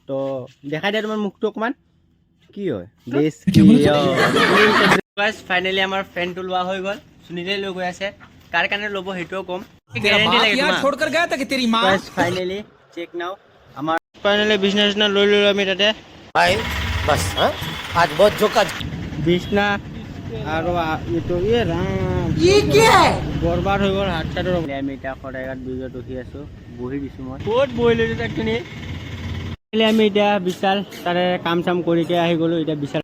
তো দেখাই দিয়া তোমাৰ মুখটো অকমান কি হয় বেছ গাইস ফাইনালি আমাৰ ফ্ৰেণ্ডটো লোৱা হৈ গ'ল সুনীলে লৈ গৈ আছে কাৰ কাৰণে ল'ব হেটোও কম গ্যাৰান্টি লাগে তোমাক छोड़कर गया था कि तेरी मां गाइस फाइनली চেক নাও আমাৰ ফাইনালি বিজনেস না লৈ লৈ আমি তাতে भाई बस हाँ? आज बहुत झोंका বিছনা আৰু এইটো ৰাম ये क्या है বৰবাদ হৈ গ'ল হাত চাটৰ আমি এতিয়া খৰাইঘাট ব্ৰিজত উঠি আছো বহি দিছো মই ক'ত বহিলো তাকনি আমি এতিয়া বিশাল তাৰে কাম চাম কৰিকে আহি গ'লো এতিয়া বিশাল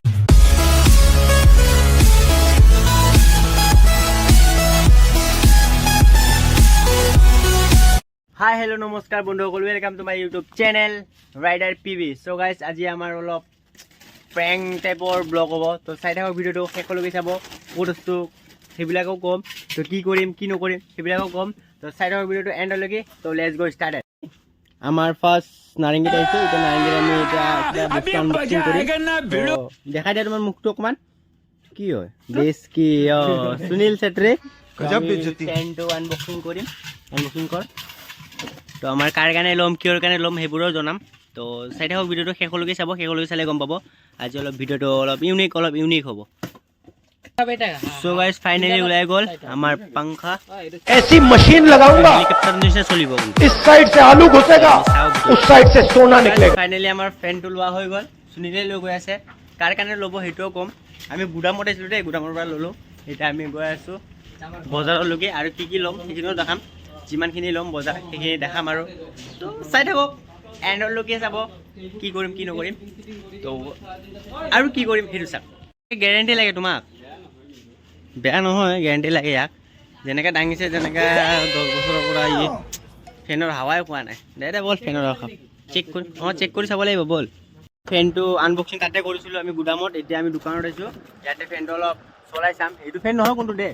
হাই হেল্ল' নমস্কাৰ বন্ধুসকল welcome to my YouTube channel rider PV so' guys আজি আমাৰ অলপ প্ৰেংক টাইপৰ ব্লগ হ'ব তো চাই থাকক ভিডিঅ'টো শেষলৈকে চাব ক'ত আছোঁ সেইবিলাকো ক'ম তো কি কৰিম কি নকৰিম সেইবিলাকো ক'ম তো চাই থাকক ভিডিঅ'টো এণ্ডলৈকে তো লেটছ গো ষ্টাৰ্টেড আমাৰ ফাৰ্ষ্ট নাৰেংগীত আহিছোঁ এতিয়া নাৰেংগীত আমি এতিয়া দেখাই দিয়া তোমাৰ মুখটো অকণমান কি হয় বেছ কি সুনীল চেত্ৰী পেণ্টটো আনবক্সিং কৰিম আনবক্সিং কৰ তো আমাৰ কাৰ কাৰণে ল'ম কিহৰ কাৰণে ল'ম সেইবোৰো জনাম তো চাই থাকক ভিডিঅ'টো শেষলৈকে চাব শেষলৈকে চালে গম পাব আজি অলপ ভিডিঅ'টো অলপ ইউনিক হ'ব সো গাইস ফাইনালি ওলাই গ'ল আমাৰ পাংখা ऐसी मशीन लगाऊंगा হেলিকপ্টাৰ নিচিনা চলিব इस साइड से आलू घुसेगा उस साइड से सोना निकलेगा ফাইনালি আমাৰ ফ্ৰেণ্ডটো লোৱা হৈ গ'ল সুনীলে লৈ গৈ আছে কাৰ কাৰণে ল'ব সেইটোও ক'ম আমি গুদামত আছিলোঁ দেই গুদামৰ পৰা ল'লোঁ এতিয়া আমি গৈ আছোঁ বজাৰলৈকে আৰু কি কি ল'ম সেইখিনিও দেখাম যিমানখিনি ল'ম বজাৰ সেইখিনি দেখাম আৰু তো চাই থাকক এণ্ডলৈকে চাব কি কৰিম কি নকৰিম তো আৰু কি কৰিম সেইটো চাওক গেৰেণ্টি লাগে তোমাক বেয়া নহয় গেৰেণ্টি লাগে ইয়াক যেনেকৈ দাঙিছে যেনেকৈ 10 বছৰৰ পৰা ই ফেনৰ হাৱাই খোৱা নাই দে বল ফেনৰ হাৱা চেক কৰি চাব লাগিব বল ফেনটো আনবক্সিং তাতে কৰিছিলোঁ আমি গুদামত এতিয়া আমি দোকানত আহিছোঁ ইয়াতে ফেনটো অলপ চলাই চাম এইটো ফেন নহয় কোনটো দে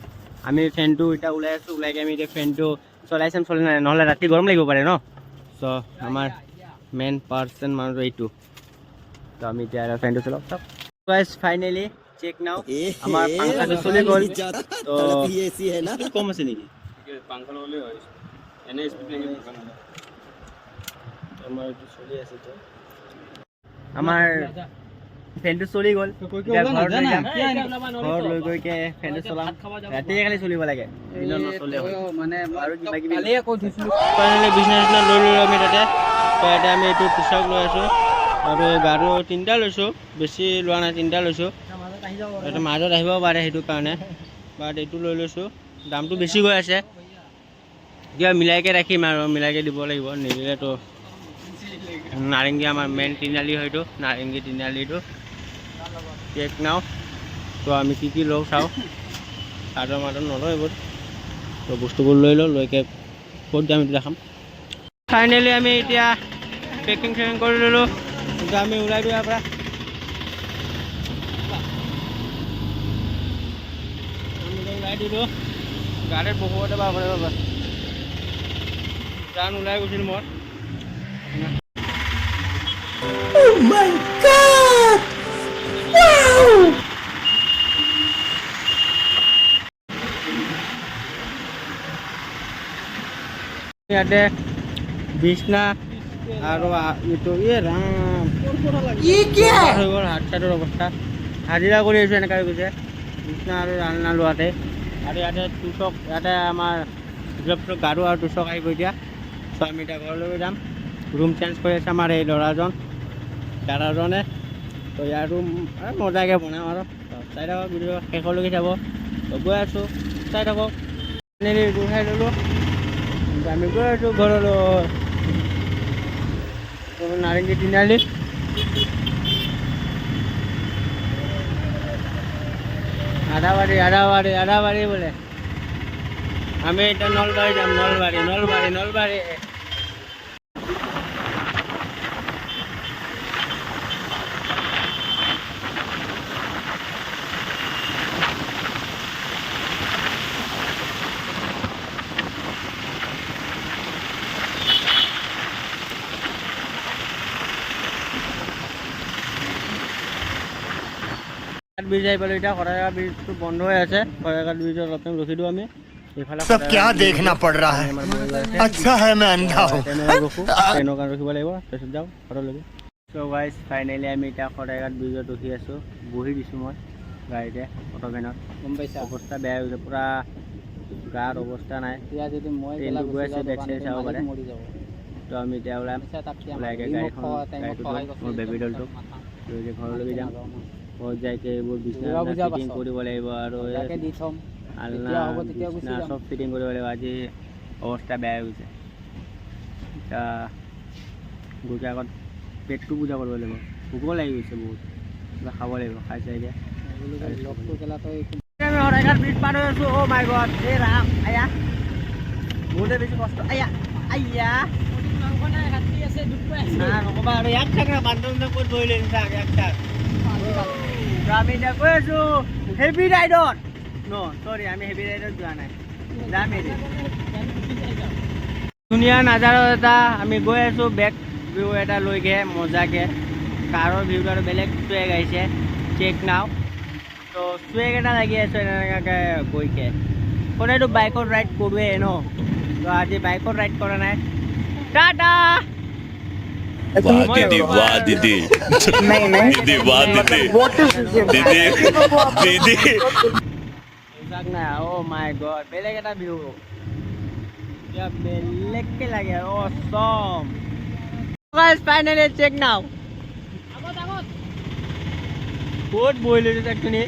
আমি ফেনটো এতিয়া ওলাই আছোঁ ওলাইকে আমি এতিয়া ফেনটো চলাই চাম চলাই নাই নহ'লে ৰাতি গৰম লাগিব পাৰে ন চ' আমাৰ মেইন পাৰ্চন মানুহটো এইটো তো আমি এতিয়া ফেনটো চলাওঁ চাওক গাইস ফাইনেলি চেক নাও আমাৰ পাংখাটো চলি গ'ল তো কম আছে নেকি পাংখা ল'লে হয় এনে স্পিড আমাৰ এইটো চলি আছে তো আমাৰ ফেনটো চলি গ'ল এতিয়া ঘৰত লৈ যাম ঘৰত লৈ গৈকে ফেনটো চলাম ৰাতিয়ে খালি চলিব লাগে দিনত নচলে মানে আৰু কিবা কিবি ফাইনেলি বিজনেছ লৈ লৈ আমি তাতে তো এতিয়া আমি এইটো পোচাক লৈ আছোঁ আৰু গাৰু 3টা লৈছোঁ বেছি লোৱা নাই 3টা লৈছোঁ এইটো মাজত আহিব পাৰে সেইটো কাৰণে বাট এইটো লৈ লৈছোঁ দামটো বেছি গৈ আছে কিবা মিলাইকে ৰাখিম আৰু মিলাইকে দিব লাগিব নিদিলেতো নাৰেংগী আমাৰ মেইন তিনিআলি হয়তো নাৰেংগী তিনিআলিটো চেক নাও তো আমি কি লওঁ চাওঁ চাদৰ মাদৰ নলওঁ এইবোৰ তো বস্তুবোৰ লৈ লওঁ লৈকে ক'ত যাম এইটো দেখাম ফাইনেলি আমি এতিয়া পেকিং চেকিং কৰি ল'লোঁ এতিয়া আমি ওলাই দিওঁ ইয়াৰ পৰা আমি ওলাই দিলোঁ গাড়ীত বহুতে পাব জান ওলাই গৈছিল মই Oh my God! Wow! ইয়াতে বিছনা আৰু এইটো ৰাম ये क्या है হৈ গ'ল হাত চাটৰ অৱস্থা হাজিৰা কৰি আছোঁ এনেকৈ গৈছে বিছনা আৰু ৰান্ধনা লোৱাতে আৰু ইয়াতে টুচক ইয়াতে আমাৰ গাৰু আৰু টুচক আহিব এতিয়া চ' আমি এতিয়া ঘৰলৈ যাম ৰুম চেঞ্জ কৰি আছে আমাৰ এই দাদাজনে তো ইয়াৰ ৰুম মজাকৈ বনাম আৰু চাই থাকক ভিডিঅ' শেষলৈকে চাব তো গৈ আছোঁ চাই থাকক এনেই উঠাই ল'লোঁ আমি গৈ আছোঁ ঘৰলৈ নাৰেংগী তিনিআলি আদাবাৰী বোলে আমি এতিয়া নলবাৰী যাম নলবাৰী ব্ৰিজ আহি পালোঁ এতিয়া খৰাইঘাট ব্ৰিজটো বন্ধ হৈ আছে খৰাইঘাট ব্ৰিজত অলপ টাইম ৰখি দিওঁ আমি सब क्या देखना पड़ रहा है अच्छा है मैं अंधा हूँ ট্ৰেইনৰ কাৰণে ৰখিব লাগিব তাৰপিছত যাওঁ ঘৰলৈকে চ' গাইজ ফাইনেলি আমি এতিয়া শৰাইঘাট ব্ৰিজত উঠি আছোঁ। বহি দিছোঁ মই গাড়ীতে অটোভেনত। গম পাইছা অৱস্থা বেয়া হৈছে, পূৰা গাৰ অৱস্থা নাই। এতিয়া যদি মই ট্ৰেইনটো গৈ আছে, বেক চাইড চাব পাৰে। মৰি যাব তো আমি এতিয়া ওলাম, ওলাইকে গাড়ীখন মোৰ বেবী ডলটোক লৈ ঘৰলৈকে যাম। ঘৰত যাইকে এইবোৰ বিছনা ফিটিং কৰিব লাগিব আৰু দি থ'ম আলনা বিছনা চব ফিটিং কৰিব লাগিব। আজি অৱস্থা বেয়া হৈ গৈছে। এতিয়া গৈ আগত পেটটো পূজা কৰিব লাগিব, ভোকো লাগি গৈছে বহুত, কিবা খাব লাগিব। খাই চাই এতিয়া আমি শৰাইঘাট ব্ৰিজ পাৰ হৈ আছোঁ। অ' মাই গড, এই ৰাম আয়া বহুতে বেছি কষ্ট। আয়া আয়া নক'বা আৰু ইয়াক চাক না বান্ধৱ ক'ত বহিলে চাক ইয়াক চাক। আমি এতিয়া গৈ আছোঁ হেভি ৰাইডত। চৰি আমি হেভি ৰাইডত যোৱা নাই, যাম এদিন। ধুনীয়া নাজাৰা এটা আমি গৈ আছোঁ, বেক ভিউ এটা লৈকে মজাকে। কাৰৰ ভিউটো আৰু বেলেগ চুৱেগ আহিছে, চেক নাও। তো চুৱেগ এটা লাগি আছে এনেকুৱাকৈ গৈকে। সদায়তো বাইকত ৰাইড কৰোঁৱে ন, তো আজি বাইকত ৰাইড কৰা নাই। টাটা। दीदी वाह दीदी दीदी वाह दीदी दीदी दीदी না ও মাই গড, বেলেগ এটা ভিউ, বেলেগকে লাগে আৰু অসম। গাইস ফাইনালি চেক নাও। ক'ত বহি লৈছে চাকখিনি,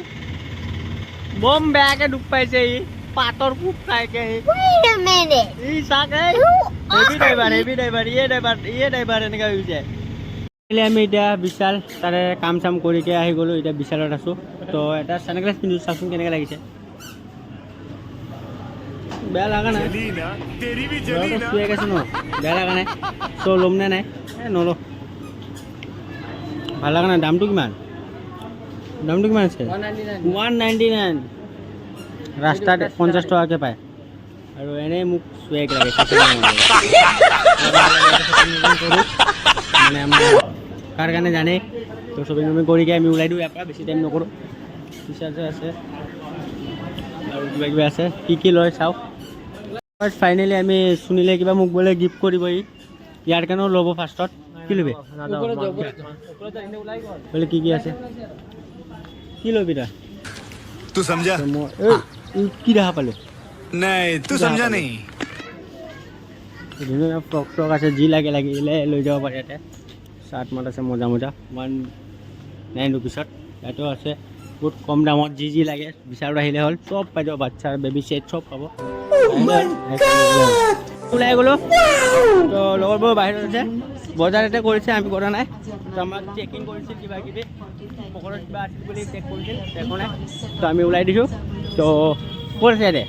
বম বেয়াকে ডুব পাইছে ই, পাতৰ কোব খাইকে ই চাকে। হেভি ড্ৰাইভাৰ ইয়ে ড্ৰাইভাৰ এনেকৈ হৈ যায়। আমি এতিয়া বিশাল তাৰে কাম চাম কৰিকে আহি গ'লোঁ, এতিয়া বিশালত আছোঁ। তো এটা চানগ্লাছ পিন্ধিছোঁ, চাচোন কেনেকৈ লাগিছে। বেয়া লগা নাই, চুৱেগ আছে ন, বেয়া লগা নাই। চ' ল'ম নে নাই? নলওঁ, ভাল লগা নাই। দামটো কিমান আছে? 199। ৰাস্তাত 50 টকাকৈ পায় আৰু এনেই মোক চুৱেগ লাগে। মানে আমাৰ কাৰ কাৰণে জানে, তো শ্বপিং টপিং কৰিকে আমি ওলাই দিওঁ ইয়াৰ পৰা, বেছি টাইম নকৰোঁ। টিচাৰ্জে আছে আৰু কিবা কিবা আছে, কি লয় চাওক। ফাইনেলি আমি শুনিলে কিবা মোক বোলে গিফ্ট কৰিব, ইয়াৰ কাৰণেও ল'ব ফাৰ্ষ্টত। কি ল'বি বোলে, কি আছে, কি ল'বি তই? तू समझा কি দেখা পালোঁ? नहीं तू समझा नहीं ধুনীয়া ফ্ৰক চ্ৰক আছে, যি লাগিলে লৈ যাব পাৰে। ইয়াতে চাৰ্ট মাত আছে মজা 109 ৰুপিছত। ইয়াতো আছে বহুত কম দামত, যি লাগে বিচাৰত আহিলে হ'ল, চব পাই যাব। বাচ্চাৰ বেবী ছেট চব পাব। ওলাই গ'লোঁ, তো লগৰবোৰ বাহিৰত আছে, বজাৰ এটা কৰিছে, আমি কৰা নাই। তো আমাক চেকিং কৰিছিল কিবা কিবি, পকেটত কিবা আছিল বুলি চেক কৰিছিল, একো নাই। তো আমি ওলাই দিছোঁ। তো ক'ত আছে ইয়াতে?